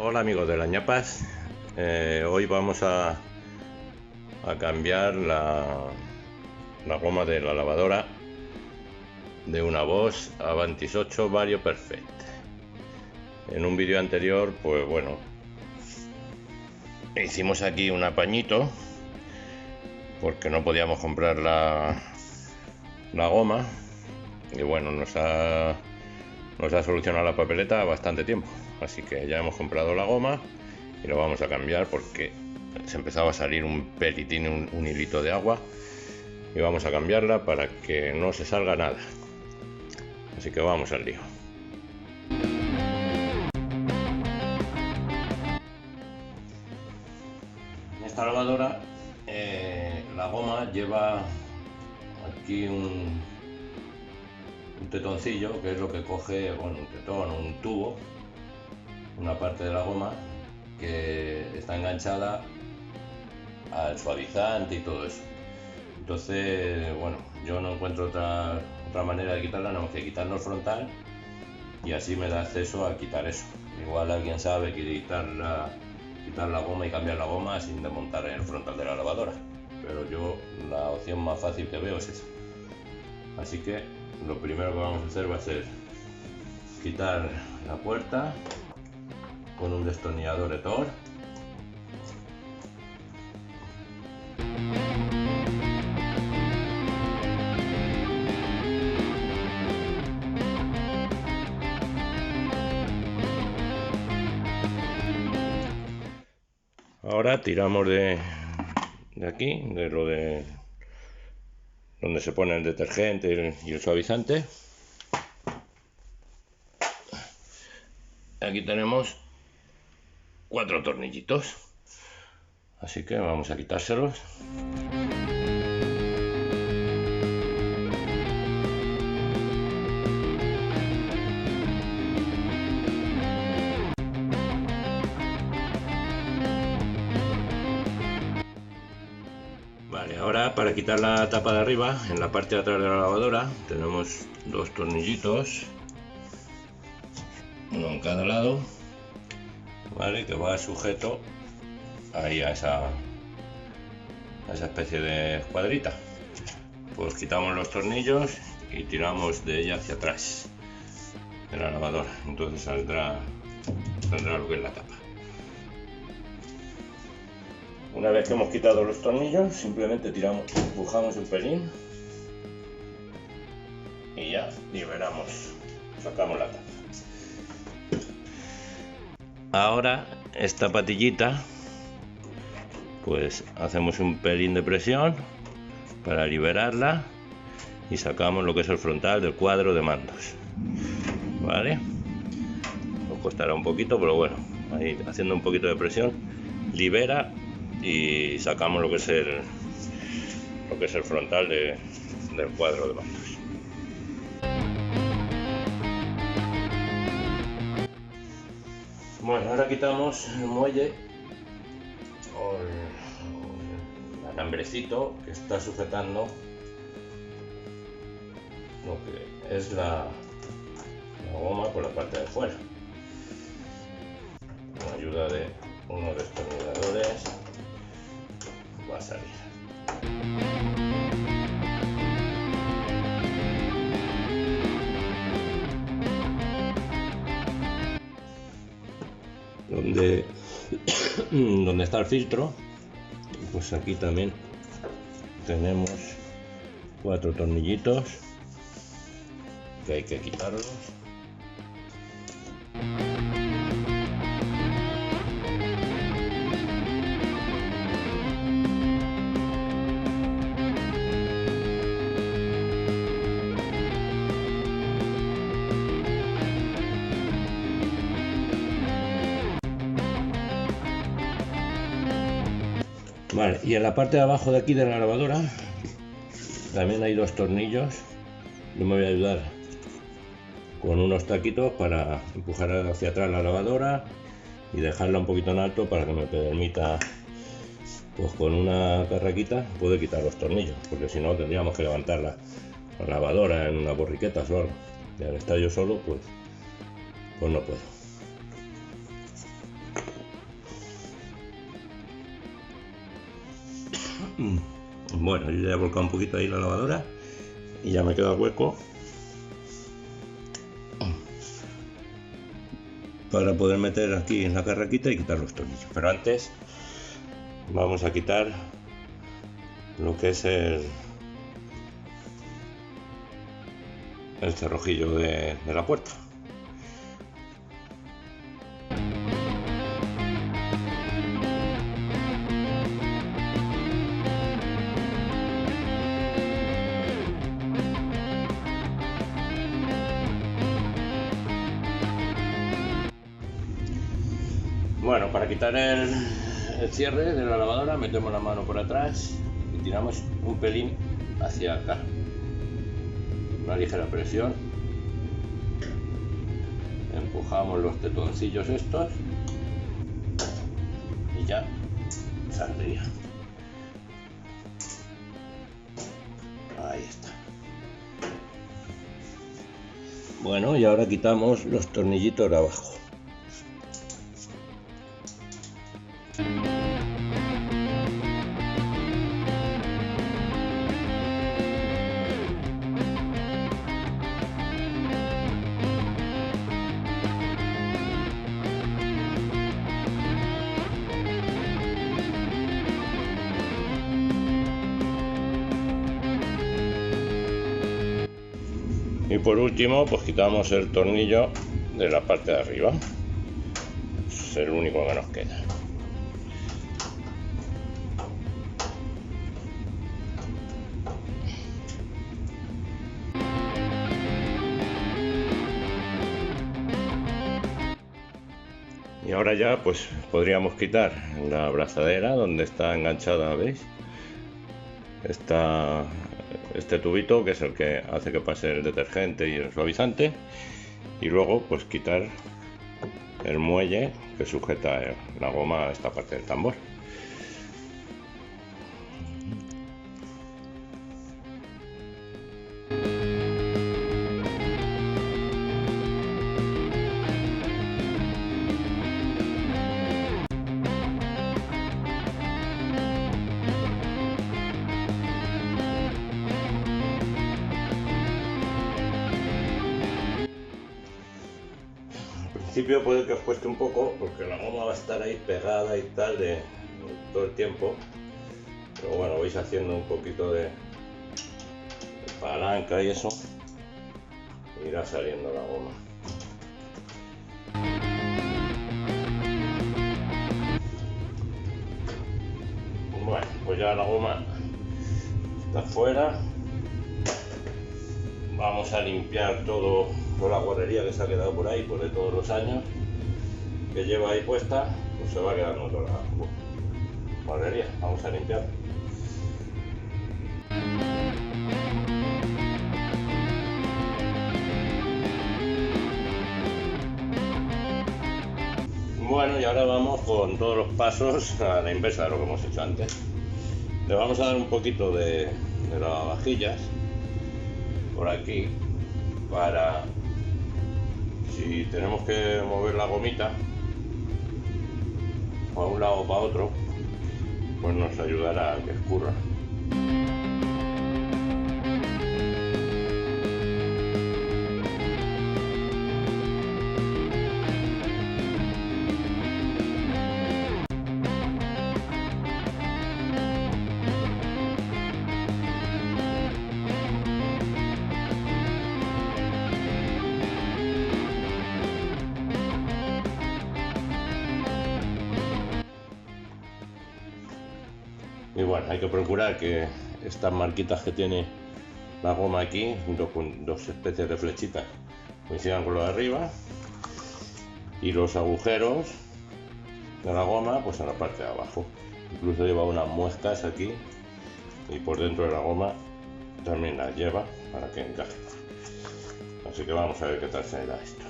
Hola amigos de las ñapas, hoy vamos a cambiar la goma de la lavadora de una Bosch Avantis 8 Vario Perfect. En un vídeo anterior, pues bueno, hicimos aquí un apañito porque no podíamos comprar la goma y bueno, nos ha solucionado la papeleta bastante tiempo, así que ya hemos comprado la goma y lo vamos a cambiar porque se empezaba a salir un pelitín, un hilito de agua, y vamos a cambiarla para que no se salga nada, así que vamos al lío. En esta lavadora la goma lleva aquí un tetoncillo, que es lo que coge, bueno, un tetón o un tubo, una parte de la goma que está enganchada al suavizante y todo eso. Entonces, bueno, yo no encuentro otra manera de quitarla, nada más que quitarlo el frontal, y así me da acceso a quitar eso. Igual alguien sabe quitar la goma y cambiar la goma sin desmontar el frontal de la lavadora, pero yo la opción más fácil que veo es esa. Así que lo primero que vamos a hacer va a ser quitar la puerta con un destornillador de Thor. Ahora tiramos de aquí, de lo de donde se pone el detergente y el suavizante. Aquí tenemos 4 tornillitos, así que vamos a quitárselos. Vale, ahora para quitar la tapa de arriba, en la parte de atrás de la lavadora tenemos 2 tornillitos, uno en cada lado, vale, que va sujeto ahí a esa especie de escuadrita. Pues quitamos los tornillos y tiramos de ella hacia atrás de la lavadora, entonces saldrá lo que es la tapa. Una vez que hemos quitado los tornillos, simplemente empujamos un pelín y ya liberamos, sacamos la tapa. Ahora esta patillita, pues hacemos un pelín de presión para liberarla y sacamos lo que es el frontal del cuadro de mandos. Vale, nos costará un poquito, pero bueno, ahí haciendo un poquito de presión libera y sacamos lo que es el frontal del cuadro de mandos. Bueno, ahora quitamos el muelle o el alambrecito que está sujetando lo que es la goma por la parte de fuera. Con ayuda de unos destornilladores va a salir. Donde está el filtro, pues aquí también tenemos 4 tornillitos que hay que quitarlos. Vale, y en la parte de abajo de aquí de la lavadora también hay 2 tornillos. Yo me voy a ayudar con unos taquitos para empujar hacia atrás la lavadora y dejarla un poquito en alto para que me permita, pues con una carraquita poder quitar los tornillos, porque si no tendríamos que levantar la lavadora en una borriqueta o algo, y al estar yo solo pues no puedo. Bueno, yo ya he volcado un poquito ahí la lavadora y ya me queda hueco para poder meter aquí en la carraquita y quitar los tornillos. Pero antes vamos a quitar lo que es el cerrojillo de la puerta. Bueno, para quitar el cierre de la lavadora metemos la mano por atrás y tiramos un pelín hacia acá, una ligera presión, empujamos los tetoncillos estos y ya saldría. Ahí está. Bueno, y ahora quitamos los tornillitos de abajo. Y por último, pues quitamos el tornillo de la parte de arriba. Es el único que nos queda. Y ahora ya pues podríamos quitar la abrazadera donde está enganchada, ¿veis? Este tubito que es el que hace que pase el detergente y el suavizante, y luego pues quitar el muelle que sujeta la goma a esta parte del tambor. Al principio puede que os cueste un poco porque la goma va a estar ahí pegada y tal de todo el tiempo, pero bueno, vais haciendo un poquito de palanca y eso, irá saliendo la goma. Bueno, pues ya la goma está fuera. Vamos a limpiar toda la guarrería que se ha quedado por ahí, por de todos los años que lleva ahí puesta, pues se va quedando toda la guarrería. Vamos a limpiar. Bueno, y ahora vamos con todos los pasos a la inversa de lo que hemos hecho antes. Le vamos a dar un poquito de lavavajillas por aquí para si tenemos que mover la gomita para un lado o para otro, pues nos ayudará a que escurra. Y bueno, hay que procurar que estas marquitas que tiene la goma aquí, junto con dos especies de flechitas, coincidan con lo de arriba, y los agujeros de la goma pues en la parte de abajo. Incluso lleva unas muescas aquí y por dentro de la goma también las lleva para que encaje. Así que vamos a ver qué tal se da esto.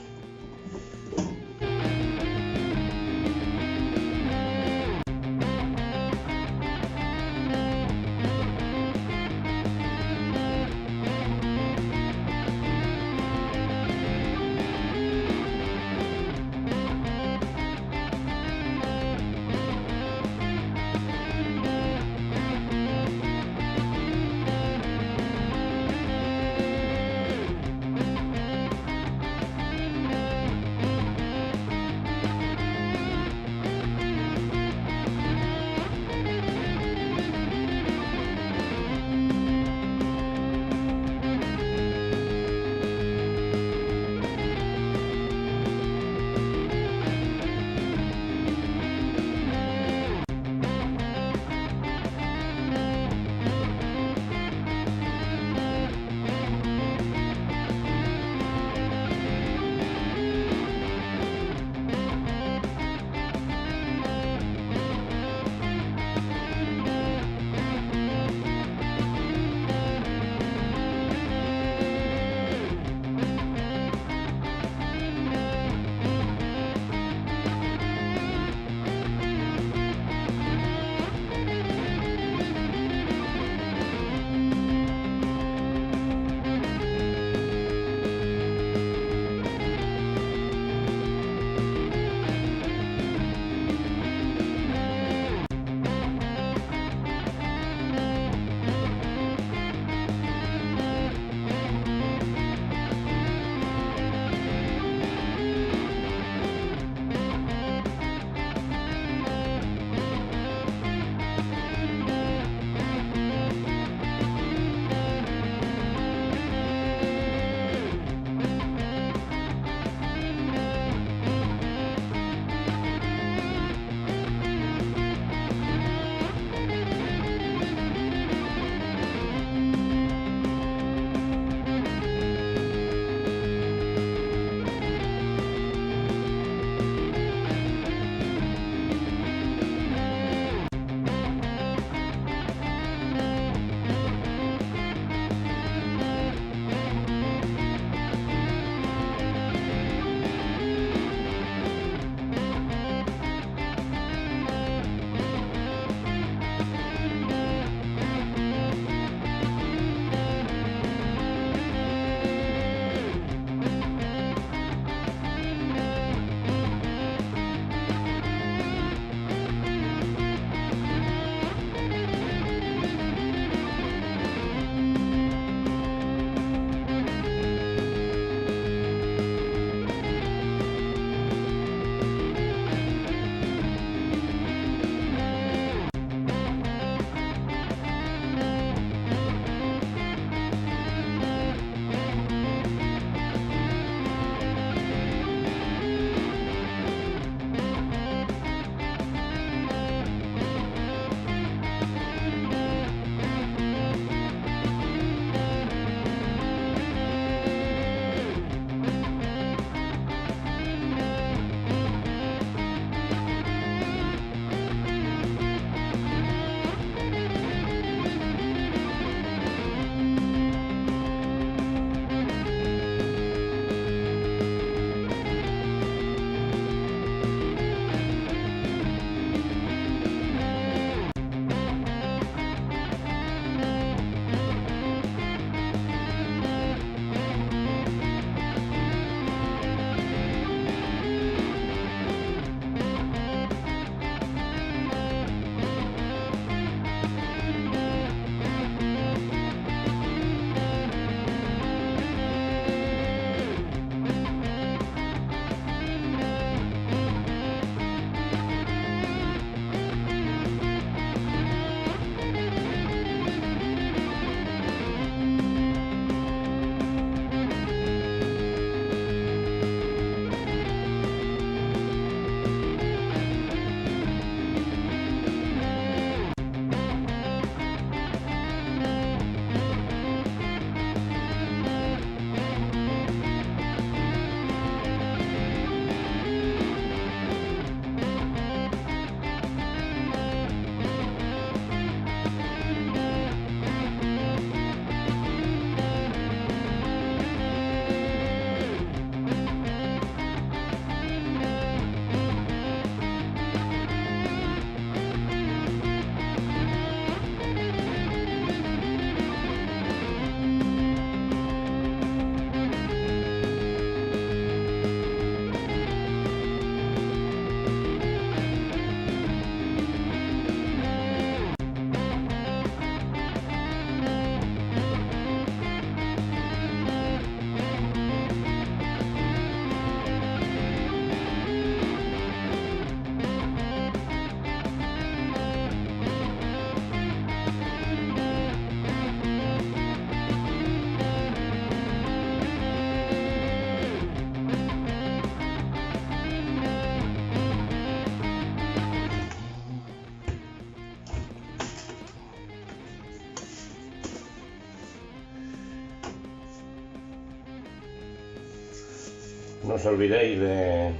No os olvidéis de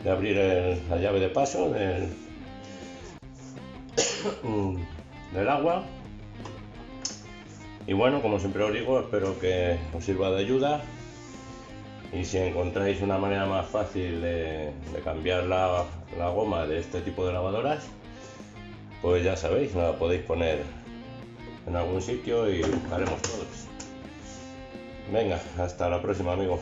abrir la llave de paso del agua. Y bueno, como siempre os digo, espero que os sirva de ayuda. Y si encontráis una manera más fácil de cambiar la goma de este tipo de lavadoras, pues ya sabéis, la podéis poner en algún sitio y buscaremos todos. Venga, hasta la próxima, amigos.